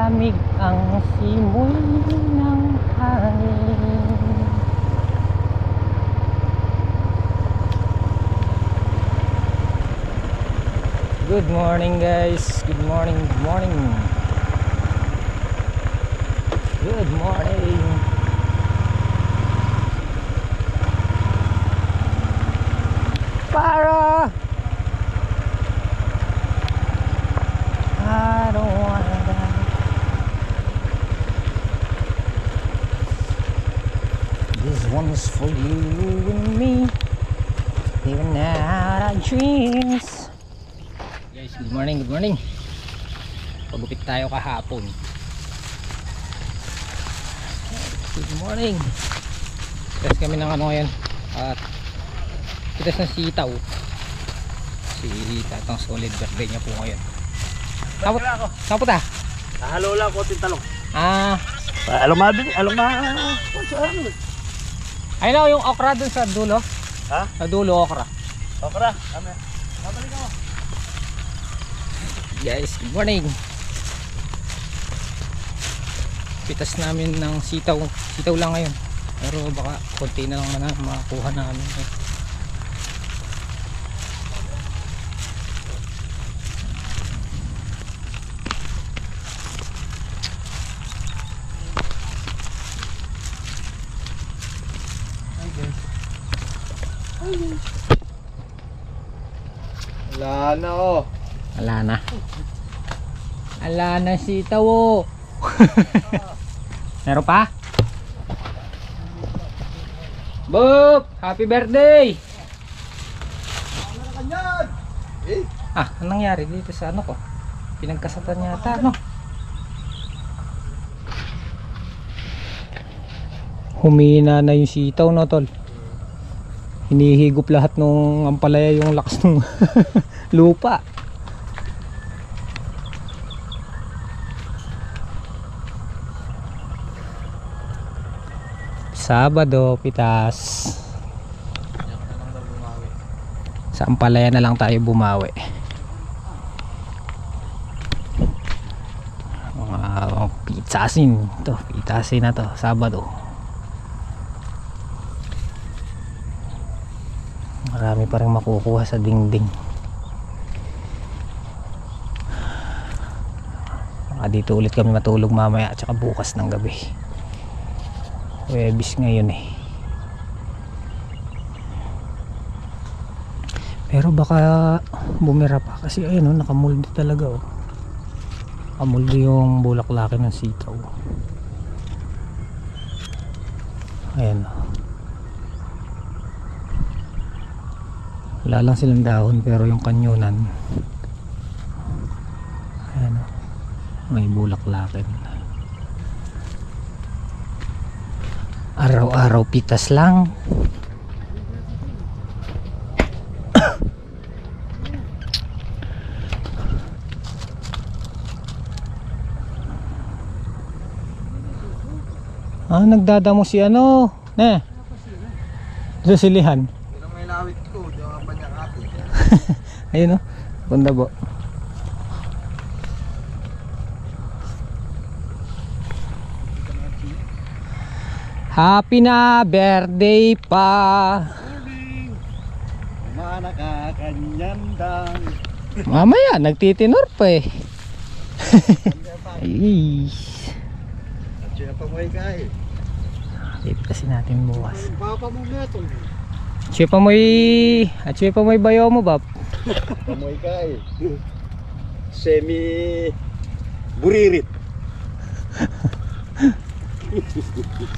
malamig ang simoy ng hangin. Good morning guys, good morning, good morning. Good morning. Para I don't wanna die. This one's for you and me, living out our dreams. Guys, good morning, good morning. Pagupit tayo kahapon. Good morning. Pitas kami ng ano ngayon, at pitas ng sitaw. Si Tatang Solid, birthday niya po ngayon. Saan po ta? Halo lang, konting talong. Alam ayun na yung okra dun sa dulo. Ha? Sa dulo okra. Okra, kami. Babalik ako. Guys, good morning. Pitas namin ng sitaw. Sitaw lang ngayon. Pero baka konti na lang na makakuha namin. Wala na oh. Wala na. Wala na sitaw oh. Meron pa? Boop! Happy birthday! Anong nangyari dito sa ano ko? Pinagkasatan yata, no? Humina na yung sitaw, no, tol? Hinihigop lahat nung ampalaya yung lakas ng lupa. Sabado, pitas. Sa ampalaya na lang tayo bumawi. Pitasin to, pitasin na to, Sabado. Marami pa rin makukuha sa dingding. Dito ulit kami matulog mamaya at saka bukas ng gabi. Webis ngayon eh. Pero baka bumira pa kasi ayun oh, nakamuldi talaga oh. Nakamuldi yung bulaklaki ng sitaw. Ayan oh. Wala lang silang dahon pero yung kanyunan, ayan o, may bulaklakin. Araw-araw pitas lang. Nagdadamo si ano ne sa silihan. Ayun o, bunda po. Happy na birthday pa. Nakakanyandang. Mamaya nagtitinor pa eh. Ay. At pa mo ikay. Ipitasin natin bukas. Papa mo meto. Atsuya pa mo'y bayo mo bab. Pamoy ka eh. Semi buririt.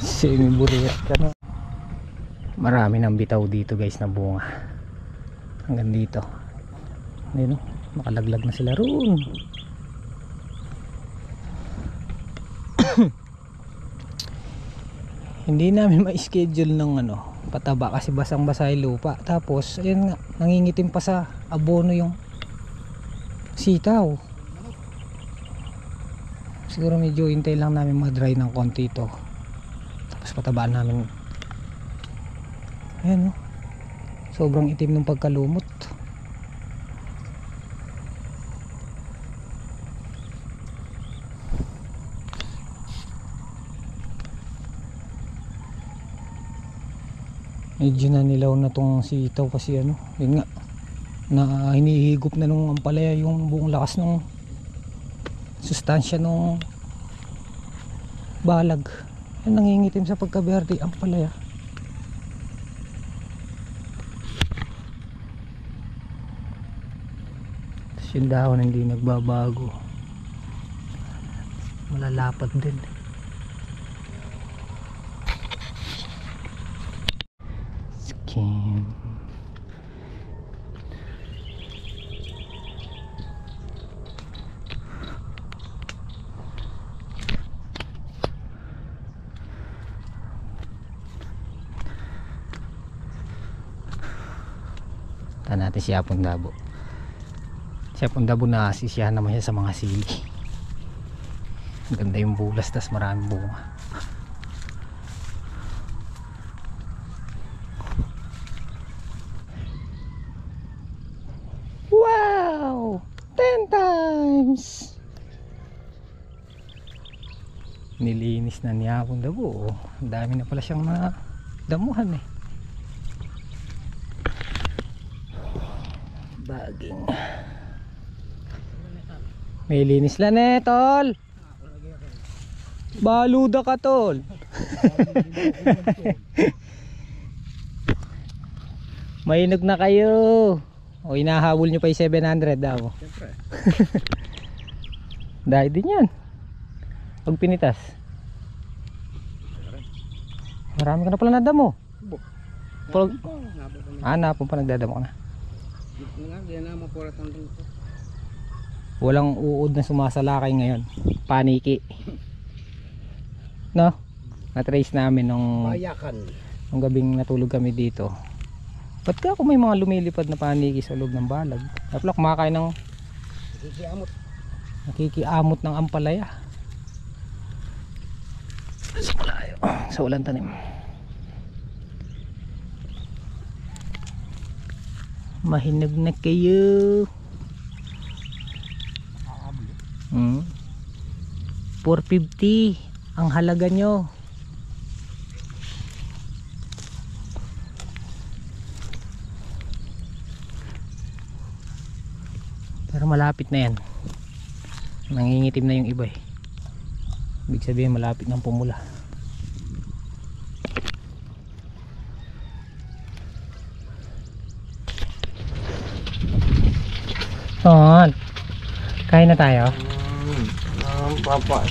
Semi buririt ka no. Marami nang bitaw dito guys na bunga. Hanggang dito. Ayun no, makalaglag na sila roon. Hindi namin ma-schedule ng ano pataba kasi basang-basa yung lupa. Tapos ayun nga, nangingitim pa sa abono yung sitaw. Siguro medyo hintay lang namin ma-dry ng konti ito. Tapos patabaan namin. Ayan o, sobrang itim ng pagkalumot. Medyo na nilaw na tong sitaw kasi ano, yun nga, na hinihigop na nung ampalaya yung buong lakas ng sustansya nung balag. Yan nangingitim sa pagkaberde ampalaya. Tapos yung dahon hindi nagbabago, malalapad din. Skin. Taan natin si Apong Dabo. Si Apong Dabo na sisiyahan naman siya sa mga sili. Ganda yung bulas, tas maraming bunga. Wow! 10 times! Nilinis na niya Apong Dabo. Ang dami na pala siyang damuhan eh. Baging. May linis lang eh, tol. Baluda ka, tol. Mainog na kayo. O inahabol nyo pa yung 700 daw. Siyempre. Dahil din yan. Pag pinitas. Marami ka na pala nadamo. Pag... napon pa nagdadamo ka na. Walang uod na sumasalakay ngayon. Paniki. No? Na-trace namin nung gabing natulog kami dito. Ba't ka kung may mga lumilipad na paniki sa loob ng balag? Dapat kumakain ng nakikiamot ng ampalaya. Sa malayo. Sa ulan tanim. Mahinog na kayo. 450 ang halaga nyo. Pero malapit na yan. Nangingitim na yung iba eh. Ibig sabihin malapit ng pumula. Son, kain na tayo. Papa.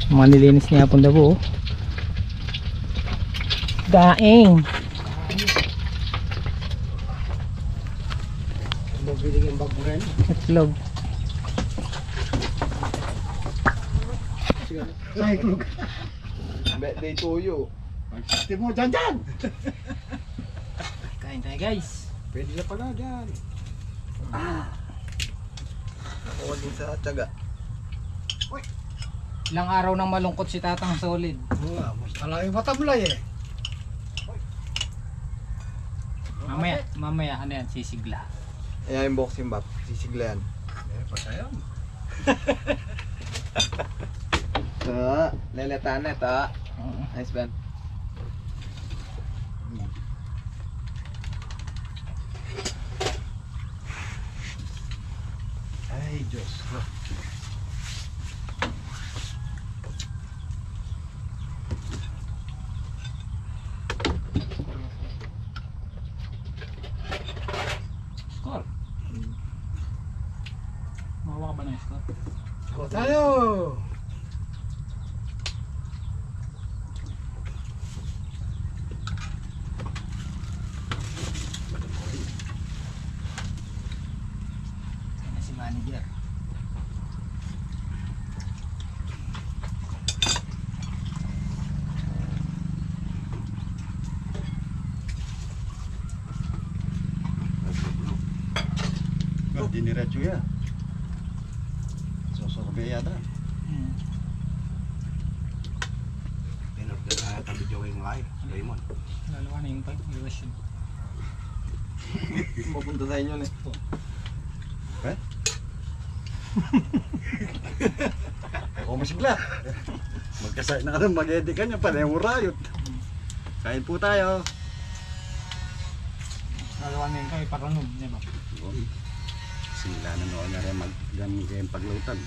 Mga nilinis niya Apong Dabo. Daing. Mabiling yung baguran. Itlog. Itlog. Birthday to you. Pagsisti mo dyan. Kain tayo guys. Pwede na pala dyan. Ako din sa tiyaga. Ilang araw nang malungkot si Tatang Solid. Mas talaga yung matamlay eh. Mamaya ano yan, sisigla. Ayan yung boxing bap. Sisigla yan. Pasayang. Ito. Leletan na ito. Nice man. Ay, Diyos. Score. Mahawa ka ba ng score? Go tayo! Yan na si manager. Diniretso ya. Sosorbe yata. Pinagda na tabi jawa yung live. Raymond. Lalawa na yung pag-iwasyon. Mapunta sa inyo na. Eh? Ako masigla. Magkasay na ka mag-edit ka niya pa na yung rayot. Kain po tayo. Nalawanin kayo paranog, di ba? Sila na noon nga rin mag-gamit kayong paglutan.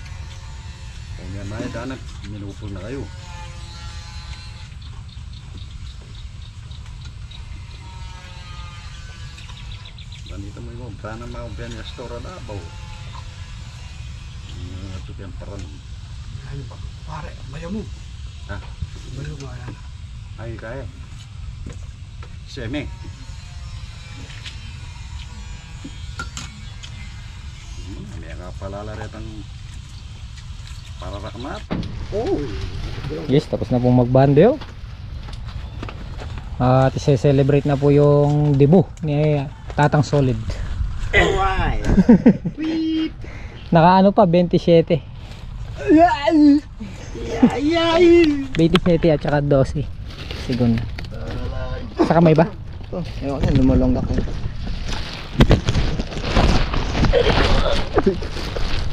Kung may mga danak, minupol na kayo. Ganito mo yung brana maumpiyan yung store na abaw. Ito kayong paranog. Ano ba? Pare, bayo mo. Ha? Bayo mo yan. Ay, kaya. Seme. May kapalalaret ang pararakmat. Oh. Yes, tapos na pong magbandyo. At i-celebrate na po yung debut ni Tatang Solid. Alright. Naka ano pa, 27. Yay! 27 at saka 12. Segundo. Sa kamay ba? Ayun yan, lumulong ako.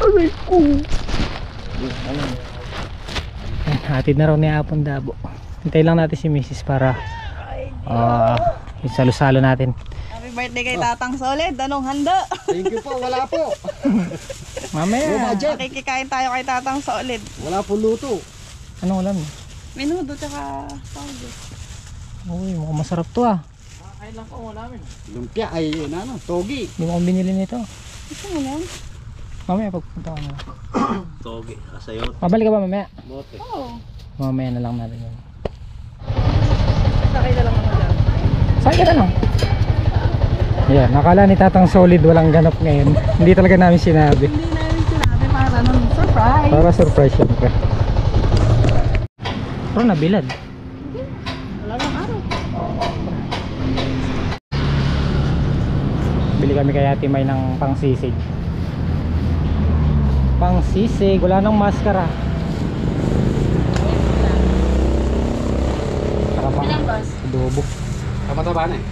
Aray ko. Hatid na raw ni Apon Dabo. Hintay lang natin si Mrs. para isalo-salo natin. Happy birthday kay Tatang Solid. Anong handa? Thank you po, wala po. Mamaya. Makikikain tayo kay Tatang Solid. Wala po luto. Anong ulam? Menudo tsaka sauce. Uy, mukhang masarap to ah. Kain lang po namin. Lumpia ay togi. Hindi mo akong binili nito. Gusto mo lang? Mamaya pagpunta ko na. Toge, asayot. Mabalik ka ba mamaya? Bote. Oo. Mamaya na lang natin yun. Sakay na lang ako dyan. Saan ka na lang? Yeah, nakala ni Tatang Solid walang ganap ngayon. Hindi talaga namin sinabi. Hindi namin sinabi para nang surprise. Para surprise syempre. Pero nabilad. Wala lang araw. Bili kami kay Ate May ng pangsisig. Pangsisig, wala nang maskara. Saka pang Ilang bus? adobo. Tama-taba na eh.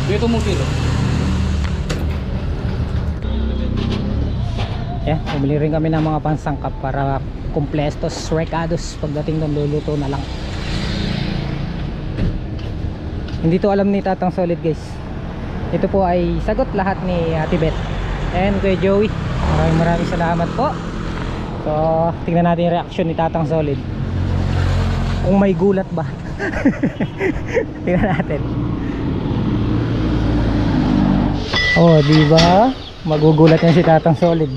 Dito mo kilo. Yeah, bumili rin kami ng mga pansangkap para kumpletos, recados pagdating doon luluto na lang. Hindi to alam ni Tatang Solid guys. Ito po ay sagot lahat ni Ate Beth and Kuya Joey. Maraming salamat po. So tingnan natin yung reaction ni Tatang Solid, kung may gulat ba. Tingnan natin. Oh, di ba? Magugulat yan si Tatang Solid.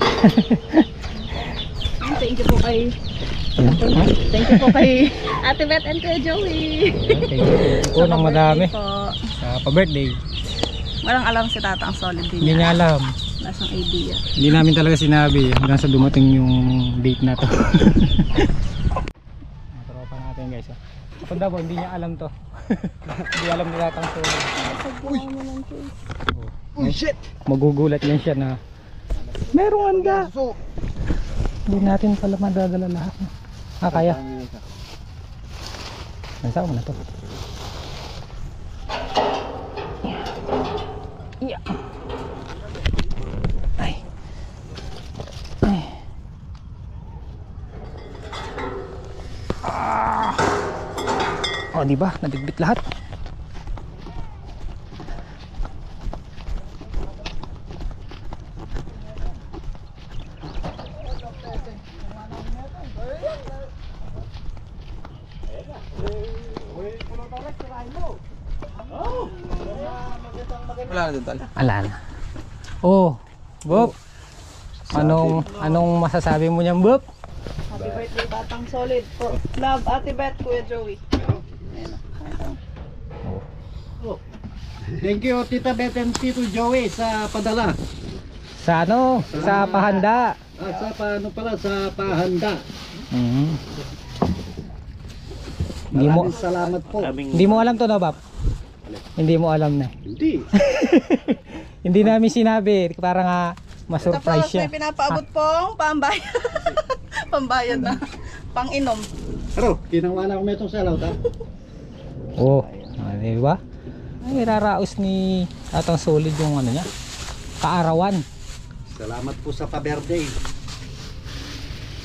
Thank you po kay... Thank you po kay Ate Beth and Kuya Joey. Thank you po ng madami Po. sa pa-birthday. Walang alam si Tatang Solid din. Hindi niya alam. Wala siyang idea. Hindi namin talaga sinabi hanggang sa dumating yung date na to. Tropa natin guys. Kapag daw hindi niya alam to. Hindi alam ni Tatang Solid. Oh shit! Magugulat yan siya na merong handa. So, Hindi natin pala madadala lahat. Kaya. Nansa mo na to. Yeah. Ay. Ay. Oh, di ba? Nabigbit lahat. wala na doon tal. Ala na. Oh, Bob. Anong masasabi mo niyan, Bob? Happy birthday Tatang Solid po. Love Ate Beth, Kuya Joey. Thank you Tita Beth and Tito Joey sa padala. Sa ano? Sa pahanda. Sa paano pala sa pahanda. Hindi mo Maraming salamat po. hindi mo alam to na, Bob? Hindi mo alam na. Hindi. Hindi namin sinabi para nga ma-surprise Tapos siya. may pinapaabot pong pambayad. Pambayad na. Pang-inom. Pero, ginawa na ako metong salaw ta. Oh, di ba? Ay, raraos ni Tatang Solid yung ano niya. Kaarawan. Salamat po sa pa-birthday.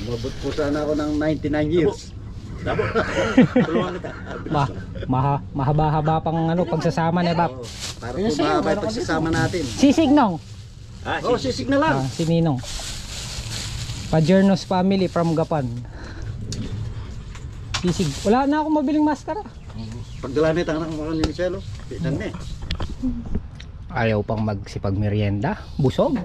Umabot po sana ako ng 99 years. Tulungan kita. Mahaba-haba pang ano pagsasama na Bab. Para po mahabay pagsasama natin. Si Signong. Oh, sisig na lang. Si Ninong. Pajernos family from Gapan. Sisig. Wala na akong mabiling maskara. Pagdalamit ang mga ni Michelo. Pitan na eh. Ayaw pang magsipag merienda. Busog.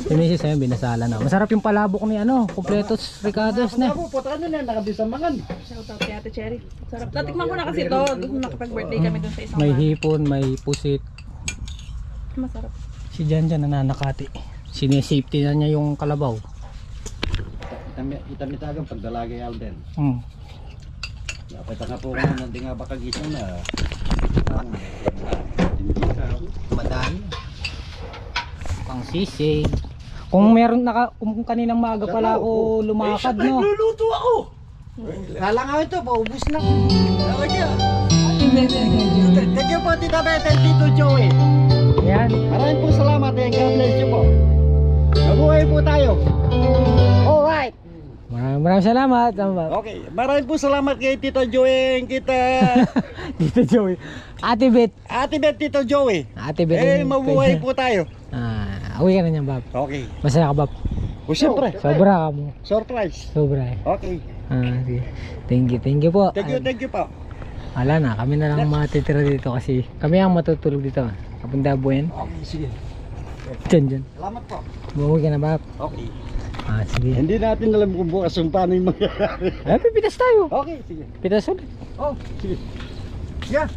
Si Mrs. ayun, binasala na. Masarap yung palabok ni ano, Completos Ricardos na. Ako, puta na nakabisamangan. Shout out kay Ate Cherry. Sarap. Natikman ko na kasi ito. Nakapag-birthday kami dun sa isang May bahay. hipon, may pusit. Masarap. Si Jan nananakati. Sinesafety na niya yung kalabaw. Itamitagang pagdalagay Alden. Dapat nga po nga nanti nga baka gising na. Madali. Pang sisig. Kung meron kung kaninang maaga pala ako lumakad no. Nagluluto ako. Kala nga ito, paubos na. Thank you po Tita Beth and Tito Joey. Yan. Maraming po salamat and God bless you po. Mabuhay po tayo. Alright. Maraming salamat. Okay, maraming po salamat kay Tito Joey and kita. Dito Joey. Ate Bet. Ate Beth, Tito Joey. Ate Bet. Mabuhay po tayo. Uwi ka na niyan, Bab. Okay. Masaya ka, Bab. O siyempre, Sobra ka mo. surprise. Sobra eh. Okay. Sige. Thank you po. Thank you po. Wala na, kami na lang matitira dito kasi kami ang matutulog dito. Kapunta buwan. Okay, sige. Diyan. Salamat po. Umuwi ka na, Bab. Okay. Sige. Hindi natin alam kung bukas kung paano yung mangyayari. Pipitas tayo. Okay, sige. Pitas ulit. Oh, sige. Yeah.